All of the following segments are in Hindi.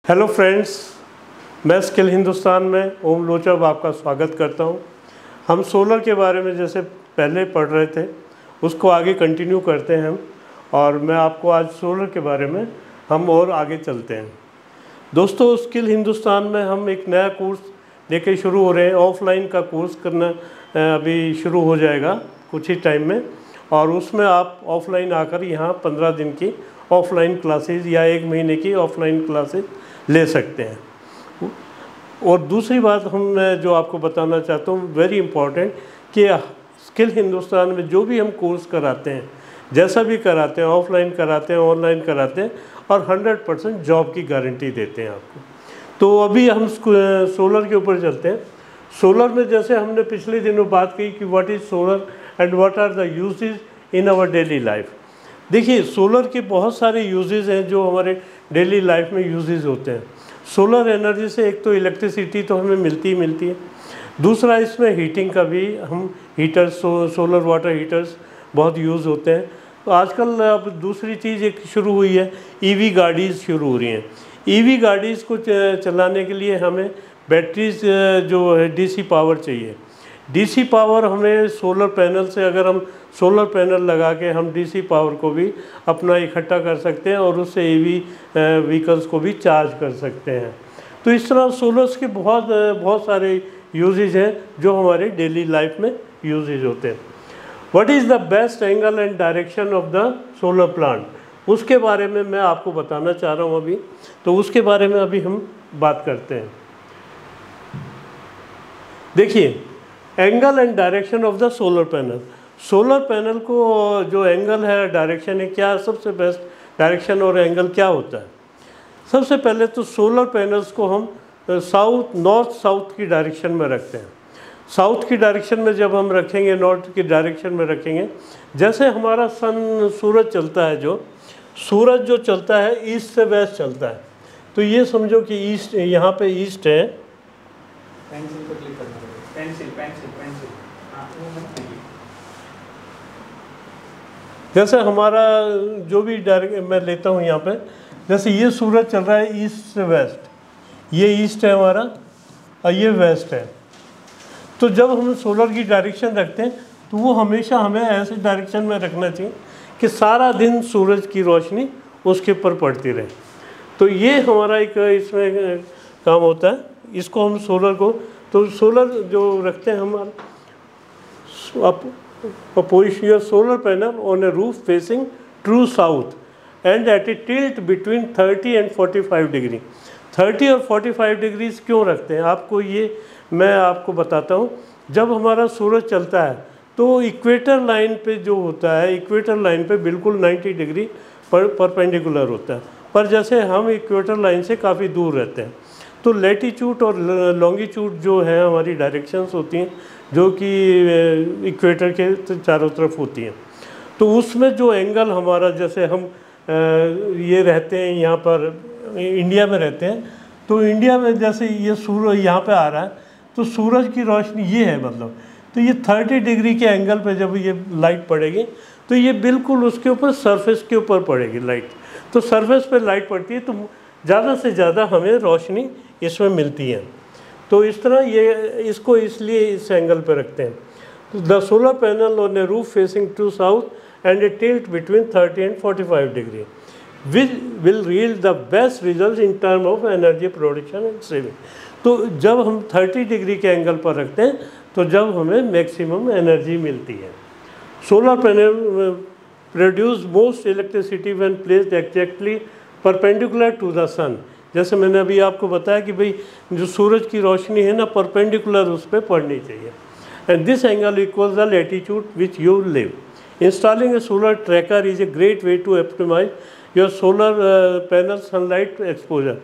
हेलो फ्रेंड्स, मैं स्किल हिंदुस्तान में ओम लोचब आपका स्वागत करता हूं। हम सोलर के बारे में जैसे पहले पढ़ रहे थे उसको आगे कंटिन्यू करते हैं हम, और मैं आपको आज सोलर के बारे में हम और आगे चलते हैं। दोस्तों, स्किल हिंदुस्तान में हम एक नया कोर्स लेके शुरू हो रहे हैं। ऑफलाइन का कोर्स करना अभी शुरू हो जाएगा कुछ ही टाइम में, और उसमें आप ऑफलाइन आकर यहाँ 15 दिन की ऑफलाइन क्लासेस या 1 महीने की ऑफलाइन क्लासेस ले सकते हैं। और दूसरी बात हम जो आपको बताना चाहता हूँ, वेरी इम्पॉर्टेंट, कि स्किल हिंदुस्तान में जो भी हम कोर्स कराते हैं, जैसा भी कराते हैं, ऑफलाइन कराते हैं, ऑनलाइन कराते हैं, और 100% जॉब की गारंटी देते हैं आपको। तो अभी हम सोलर के ऊपर चलते हैं। सोलर में जैसे हमने पिछले दिनों बात की कि what is solar and what are the uses in our daily life. देखिए, सोलर के बहुत सारे यूजेस हैं जो हमारे डेली लाइफ में यूजेस होते हैं। सोलर एनर्जी से एक तो इलेक्ट्रिसिटी तो हमें मिलती है, दूसरा इसमें हीटिंग का भी हम हीटर्स, सोलर वाटर हीटर्स बहुत यूज़ होते हैं। तो आजकल अब दूसरी चीज़ एक शुरू हुई है, ईवी गाड़ीज़ शुरू हो रही हैं। ईवी गाड़ीज़ को चलाने के लिए हमें बैटरीज जो है डीसी पावर चाहिए। डीसी पावर हमें सोलर पैनल से, अगर हम सोलर पैनल लगा के हम डीसी पावर को भी अपना इकट्ठा कर सकते हैं और उससे ईवी व्हीकल्स को भी चार्ज कर सकते हैं। तो इस तरह सोलर्स के बहुत सारे यूजेज हैं जो हमारे डेली लाइफ में यूजेज होते हैं। What is the best angle and direction of the solar plant, उसके बारे में मैं आपको बताना चाह रहा हूँ अभी। तो उसके बारे में अभी हम बात करते हैं। देखिए, angle and direction of the solar panel. Solar panel को जो एंगल है, डायरेक्शन है, क्या सबसे बेस्ट डायरेक्शन और एंगल क्या होता है? सबसे पहले तो सोलर पैनल्स को हम नॉर्थ साउथ की डायरेक्शन में रखते हैं। साउथ की डायरेक्शन में जब हम रखेंगे, नॉर्थ की डायरेक्शन में रखेंगे, जैसे हमारा सूरज चलता है, जो सूरज जो चलता है ईस्ट से वेस्ट चलता है। तो ये समझो कि ईस्ट, यहाँ पे ईस्ट है। पेंसिल पर क्लिक करना है, पेंसिल। हाँ, वो मत कीजिए। जैसे हमारा जो भी डायरेक्ट मैं लेता हूँ यहाँ पे, जैसे ये सूरज चल रहा है ईस्ट से वेस्ट, ये ईस्ट है हमारा और ये वेस्ट है। तो जब हम सोलर की डायरेक्शन रखते हैं तो वो हमेशा हमें ऐसे डायरेक्शन में रखना चाहिए कि सारा दिन सूरज की रोशनी उसके ऊपर पड़ती रहे। तो ये हमारा एक इसमें काम होता है। इसको हम सोलर को, तो सोलर जो रखते हैं हम, position your solar panel on a roof facing true south and at a tilt between 30 and 45 degree. 30 और 45 डिग्रीज क्यों रखते हैं आपको, ये मैं आपको बताता हूँ। जब हमारा सूरज चलता है तो इक्वेटर लाइन पे जो होता है, इक्वेटर लाइन पे बिल्कुल 90 डिग्री परपेंडिकुलर होता है। पर जैसे हम इक्वेटर लाइन से काफ़ी दूर रहते हैं, तो लैटीट्यूड और लॉन्गिट्यूड जो है हमारी डायरेक्शंस होती हैं, जो कि इक्वेटर के चारों तरफ होती हैं। तो उसमें जो एंगल हमारा, जैसे हम ये रहते हैं यहाँ पर इंडिया में रहते हैं, तो इंडिया में जैसे ये सूरज यहाँ पे आ रहा है, तो सूरज की रोशनी ये है, मतलब तो ये 30 डिग्री के एंगल पे जब ये लाइट पड़ेगी तो ये बिल्कुल उसके ऊपर सरफेस के ऊपर पड़ेगी लाइट। तो सरफेस पे लाइट पड़ती है तो ज़्यादा से ज़्यादा हमें रोशनी इसमें मिलती है। तो इस तरह ये इसको इसलिए इस एंगल पे रखते हैं। The solar panel on a roof facing to south and a tilt between 30 and 45 degree will yield the best result in term of energy production and saving. तो जब हम 30 डिग्री के एंगल पर रखते हैं तो जब हमें मैक्सिमम एनर्जी मिलती है। Solar panel produce most electricity when placed exactly perpendicular to the sun. जैसे मैंने अभी आपको बताया कि भाई जो सूरज की रोशनी है ना, परपेंडिकुलर उस पर पड़नी चाहिए। And this angle equals the latitude which you live. Installing a solar tracker is a great way to optimize your solar panel sunlight exposure.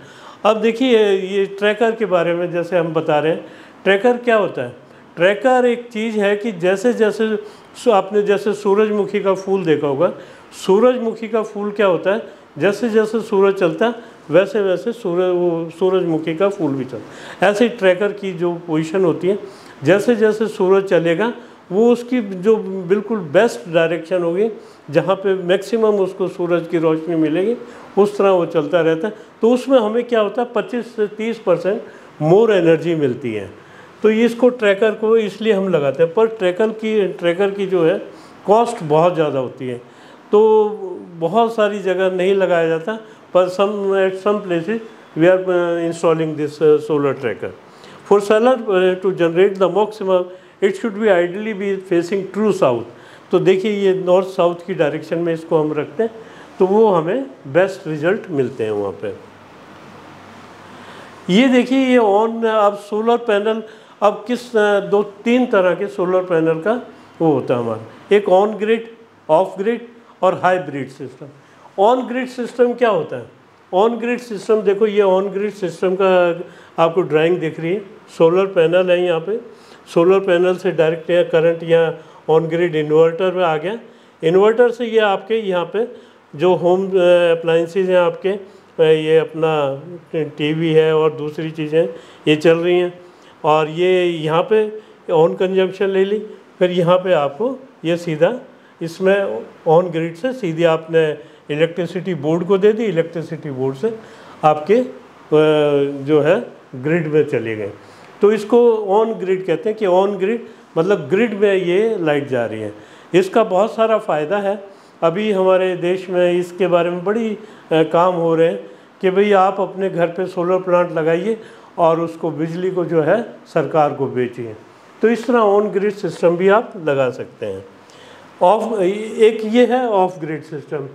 अब देखिए, ये ट्रैकर के बारे में जैसे हम बता रहे हैं, ट्रैकर क्या होता है? ट्रैकर एक चीज़ है कि जैसे जैसे आपने जैसे सूरजमुखी का फूल देखा होगा, सूरजमुखी का फूल क्या होता है, जैसे जैसे सूरज चलता है वैसे वैसे सूरजमुखी का फूल भी चलता है। ऐसे ट्रैकर की जो पोजीशन होती है, जैसे जैसे सूरज चलेगा वो उसकी जो बिल्कुल बेस्ट डायरेक्शन होगी, जहाँ पे मैक्सिमम उसको सूरज की रोशनी मिलेगी, उस तरह वो चलता रहता है। तो उसमें हमें क्या होता है 25 से 30% मोर एनर्जी मिलती है। तो इसको ट्रैकर को इसलिए हम लगाते हैं, पर ट्रैकर की जो है कॉस्ट बहुत ज़्यादा होती है, तो बहुत सारी जगह नहीं लगाया जाता, पर at some places we are installing this solar tracker. For solar to generate the maximum it should be ideally be facing true south. तो देखिए ये नॉर्थ साउथ की डायरेक्शन में इसको हम रखते हैं, तो वो हमें बेस्ट रिजल्ट मिलते हैं वहाँ पे। ये देखिए ये ऑन, अब सोलर पैनल अब किस 2-3 तरह के सोलर पैनल का वो होता है हमारा, एक ऑन ग्रिड, ऑफ ग्रिड और hybrid system. On grid system क्या होता है? ऑन ग्रिड सिस्टम देखो, ये ऑन ग्रिड सिस्टम का आपको ड्राइंग दिख रही है, सोलर पैनल है यहाँ पे, सोलर पैनल से डायरेक्ट यहाँ करंट यहाँ ऑन ग्रिड इन्वर्टर में आ गया, इन्वर्टर से ये आपके यहाँ पे जो होम अप्लाइंसेज हैं आपके, ये अपना टीवी है और दूसरी चीज़ें ये चल रही हैं, और ये यहाँ पे ऑन कंजम्पशन ले ली, फिर यहाँ पे आपको ये सीधा इसमें ऑन ग्रिड से सीधे आपने इलेक्ट्रिसिटी बोर्ड को दे दी, इलेक्ट्रिसिटी बोर्ड से आपके जो है ग्रिड में चले गए। तो इसको ऑन ग्रिड कहते हैं कि ऑन ग्रिड मतलब ग्रिड में ये लाइट जा रही है। इसका बहुत सारा फ़ायदा है, अभी हमारे देश में इसके बारे में बड़ी काम हो रहे हैं कि भाई आप अपने घर पे सोलर प्लांट लगाइए और उसको बिजली को जो है सरकार को बेचिए। तो इस तरह ऑन ग्रिड सिस्टम भी आप लगा सकते हैं। ऑफ एक ये है ऑफ ग्रिड सिस्टम,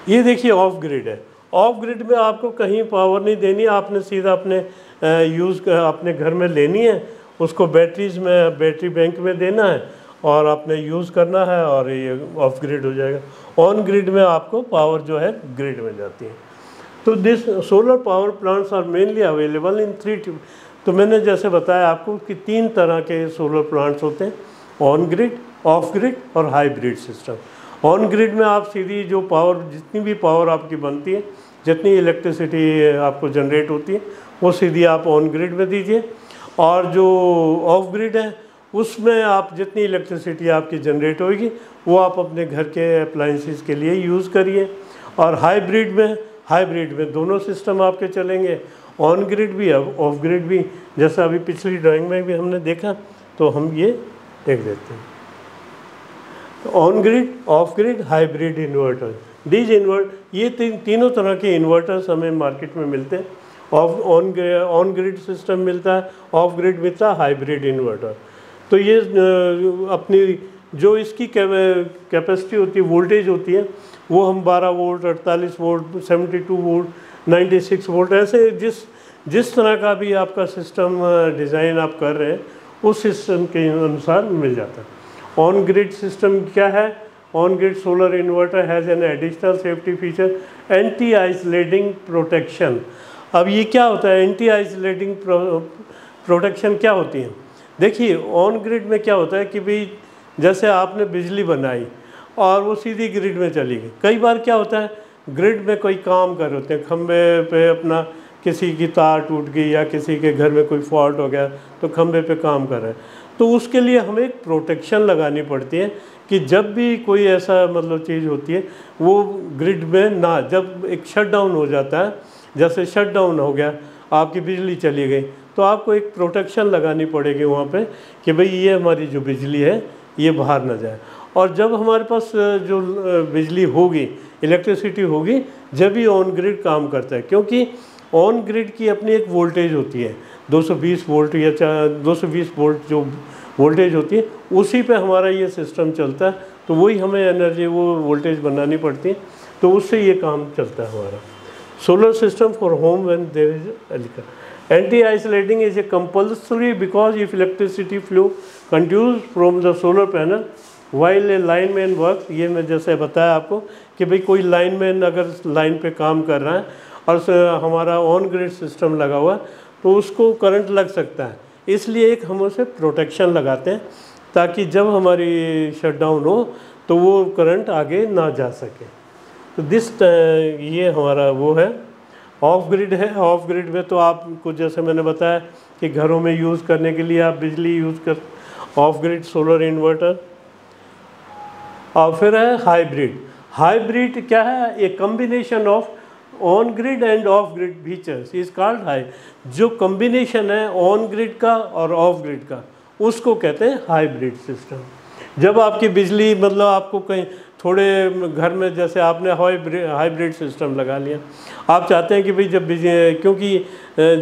ये देखिए ऑफ ग्रिड है। ऑफ ग्रिड में आपको कहीं पावर नहीं देनी, आपने सीधा अपने अपने घर में लेनी है, उसको बैटरी बैंक में देना है और आपने यूज़ करना है और ये ऑफ ग्रिड हो जाएगा। ऑन ग्रिड में आपको पावर जो है ग्रिड में जाती है। तो this solar power plants are mainly available in 3। तो मैंने जैसे बताया आपको कि 3 तरह के सोलर प्लांट्स होते हैं, ऑन ग्रिड, ऑफ ग्रिड और हाइब्रिड सिस्टम। ऑन ग्रिड में आप सीधी जो पावर, जितनी भी पावर आपकी बनती है, जितनी इलेक्ट्रिसिटी आपको जनरेट होती है, वो सीधी आप ऑन ग्रिड में दीजिए, और जो ऑफ ग्रिड है उसमें आप जितनी इलेक्ट्रिसिटी आपकी जनरेट होगी वो आप अपने घर के अप्लाइंसेस के लिए यूज़ करिए। और हाइब्रिड में दोनों सिस्टम आपके चलेंगे, ऑन ग्रिड भी ऑफ ग्रिड भी, जैसा अभी पिछली ड्राइंग में भी हमने देखा। तो हम ये देख देते हैं, on grid, of grid, hybrid inverter. ये तीनों तरह के इन्वर्टर्स हमें मार्केट में मिलते हैं। ऑन ग्रिड सिस्टम मिलता है, ऑफ ग्रिड मिलता है, हाइब्रिड इन्वर्टर। तो ये अपनी जो इसकी कैपेसिटी होती है, वोल्टेज होती है, वो हम 12 वोल्ट, 48 वोल्ट, 72 वोल्ट, 96 वोल्ट, ऐसे जिस तरह का भी आपका सिस्टम डिज़ाइन आप कर रहे हैं उस सिस्टम के अनुसार मिल जाता है। ऑन ग्रिड सिस्टम क्या है? On grid solar inverter has an additional safety feature, anti isolating protection. अब ये क्या होता है एंटी आइसोलेटिंग प्रोटेक्शन क्या होती है? देखिए ऑन ग्रिड में क्या होता है कि भाई जैसे आपने बिजली बनाई और वो सीधी ग्रिड में चली गई। कई बार क्या होता है ग्रिड में कोई काम कर रहे होते हैं, खंबे पे अपना किसी की तार टूट गई या किसी के घर में कोई फॉल्ट हो गया तो खंबे पे काम कर रहे हैं, तो उसके लिए हमें एक प्रोटेक्शन लगानी पड़ती है कि जब भी कोई ऐसा मतलब चीज़ होती है वो ग्रिड में ना, जब एक शट डाउन हो जाता है, जैसे शट डाउन हो गया, आपकी बिजली चली गई, तो आपको एक प्रोटेक्शन लगानी पड़ेगी वहाँ पे कि भाई ये हमारी जो बिजली है ये बाहर ना जाए। और जब हमारे पास जो बिजली होगी, इलेक्ट्रिसिटी होगी, जब भी ऑन ग्रिड काम करता है, क्योंकि ऑन ग्रिड की अपनी एक वोल्टेज होती है 220 वोल्ट या 220 वोल्ट जो वोल्टेज होती है, उसी पे हमारा ये सिस्टम चलता है। तो वही हमें एनर्जी, वो वोल्टेज बनानी पड़ती है, तो उससे ये काम चलता है हमारा। Solar system for home when there is anti isolating is a compulsory because if electricity flow continues from the solar panel while a lineman work. ये मैं जैसे बताया आपको कि भाई कोई लाइनमैन अगर लाइन पे काम कर रहा है और हमारा ऑन ग्रिड सिस्टम लगा हुआ है तो उसको करंट लग सकता है, इसलिए एक हम उसे प्रोटेक्शन लगाते हैं ताकि जब हमारी शटडाउन हो तो वो करंट आगे ना जा सके। तो ये हमारा वो है ऑफ ग्रिड है। ऑफ ग्रिड में तो आपको जैसे मैंने बताया कि घरों में यूज़ करने के लिए आप बिजली यूज़ कर, ऑफ ग्रिड सोलर इन्वर्टर। और फिर है हाइब्रिड। हाइब्रिड क्या है? ए combination of on grid end of grid features is called high. जो कम्बिनेशन है ऑन ग्रिड का और ऑफ ग्रिड का, उसको कहते हैं हाइब्रिड सिस्टम। जब आपकी बिजली मतलब आपको कहीं थोड़े घर में जैसे आपने हाइब्रिड सिस्टम लगा लिया, आप चाहते हैं कि भाई जब क्योंकि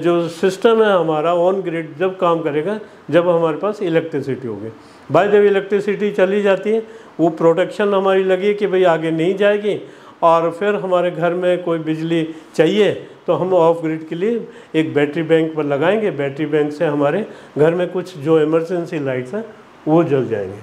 जो सिस्टम है हमारा ऑन ग्रिड जब काम करेगा जब हमारे पास इलेक्ट्रिसिटी होगी। भाई जब इलेक्ट्रिसिटी चली जाती है वो प्रोटेक्शन हमारी लगी कि भाई आगे नहीं जाएगी, और फिर हमारे घर में कोई बिजली चाहिए तो हम ऑफ ग्रिड के लिए एक बैटरी बैंक पर लगाएंगे। बैटरी बैंक से हमारे घर में कुछ जो इमरजेंसी लाइट्स हैं वो जल जाएंगे।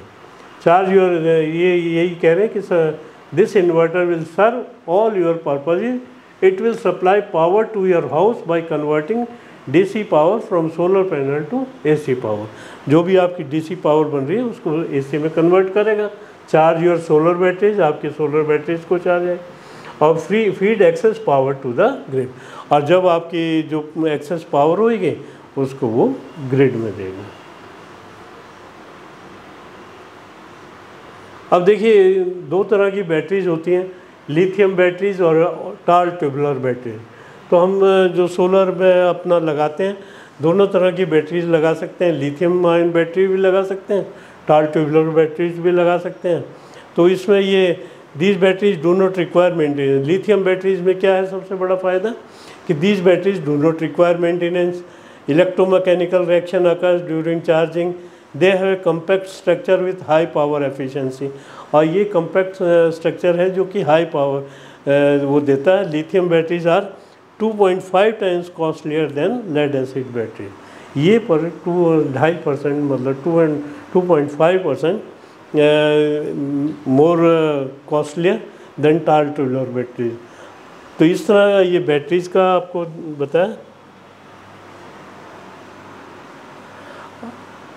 चार्ज योर, ये यही कह रहे हैं कि this inverter will serve all your purposes. It will supply power to your house by converting DC power from solar panel to AC power. जो भी आपकी डीसी पावर बन रही है उसको एसी में कन्वर्ट करेगा। चार्ज योर सोलर बैटरीज, आपके सोलर बैटरीज को चार्ज है। और free feed excess power to the grid, और जब आपकी जो एक्सेस पावर होगी उसको वो ग्रिड में देगा। अब देखिए दो तरह की बैटरीज होती हैं, लिथियम बैटरीज और टाल ट्यूबुलर बैटरीज। तो हम जो सोलर में अपना लगाते हैं दोनों तरह की बैटरीज लगा सकते हैं। लिथियम आयन बैटरी भी लगा सकते हैं, टाल ट्यूबुलर बैटरीज भी लगा सकते हैं। तो इसमें ये these batteries do not require maintenance. Lithium batteries में क्या है सबसे बड़ा फ़ायदा कि these batteries do not require maintenance, electromechanical reaction occurs during charging, they have a compact structure with high power efficiency. और ये कम्पैक्ट स्ट्रक्चर है जो कि हाई पावर वो देता है। Lithium batteries are 2.5 times costlier than lead acid battery. ये पर 2.5% मतलब 2.5% more costlier than tall tubular batteries. तो इस तरह ये बैटरीज का आपको बताया।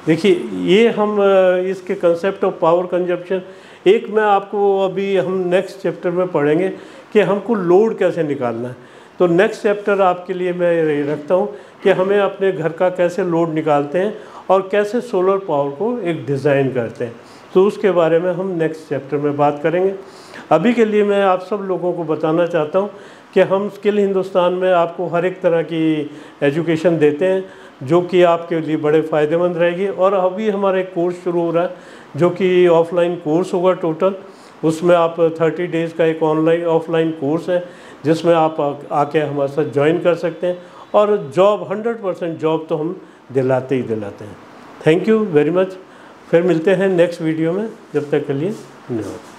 देखिए ये हम इसके कंसेप्ट ऑफ पावर कंजप्शन, एक मैं आपको अभी हम नेक्स्ट चैप्टर में पढ़ेंगे कि हमको लोड कैसे निकालना है। तो नेक्स्ट चैप्टर आपके लिए मैं रखता हूँ कि हमें अपने घर का कैसे लोड निकालते हैं और कैसे सोलर पावर को एक डिज़ाइन करते हैं। तो उसके बारे में हम नेक्स्ट चैप्टर में बात करेंगे। अभी के लिए मैं आप सब लोगों को बताना चाहता हूँ कि हम स्किल हिंदुस्तान में आपको हर एक तरह की एजुकेशन देते हैं जो कि आपके लिए बड़े फ़ायदेमंद रहेगी। और अभी हमारा एक कोर्स शुरू हो रहा है जो कि ऑफलाइन कोर्स होगा टोटल। उसमें आप 30 डेज़ का एक ऑफलाइन कोर्स है जिसमें आप आके हमारे साथ ज्वाइन कर सकते हैं, और जॉब 100% जॉब तो हम दिलाते ही दिलाते हैं। Thank you very much. फिर मिलते हैं नेक्स्ट वीडियो में, जब तक के लिए धन्यवाद।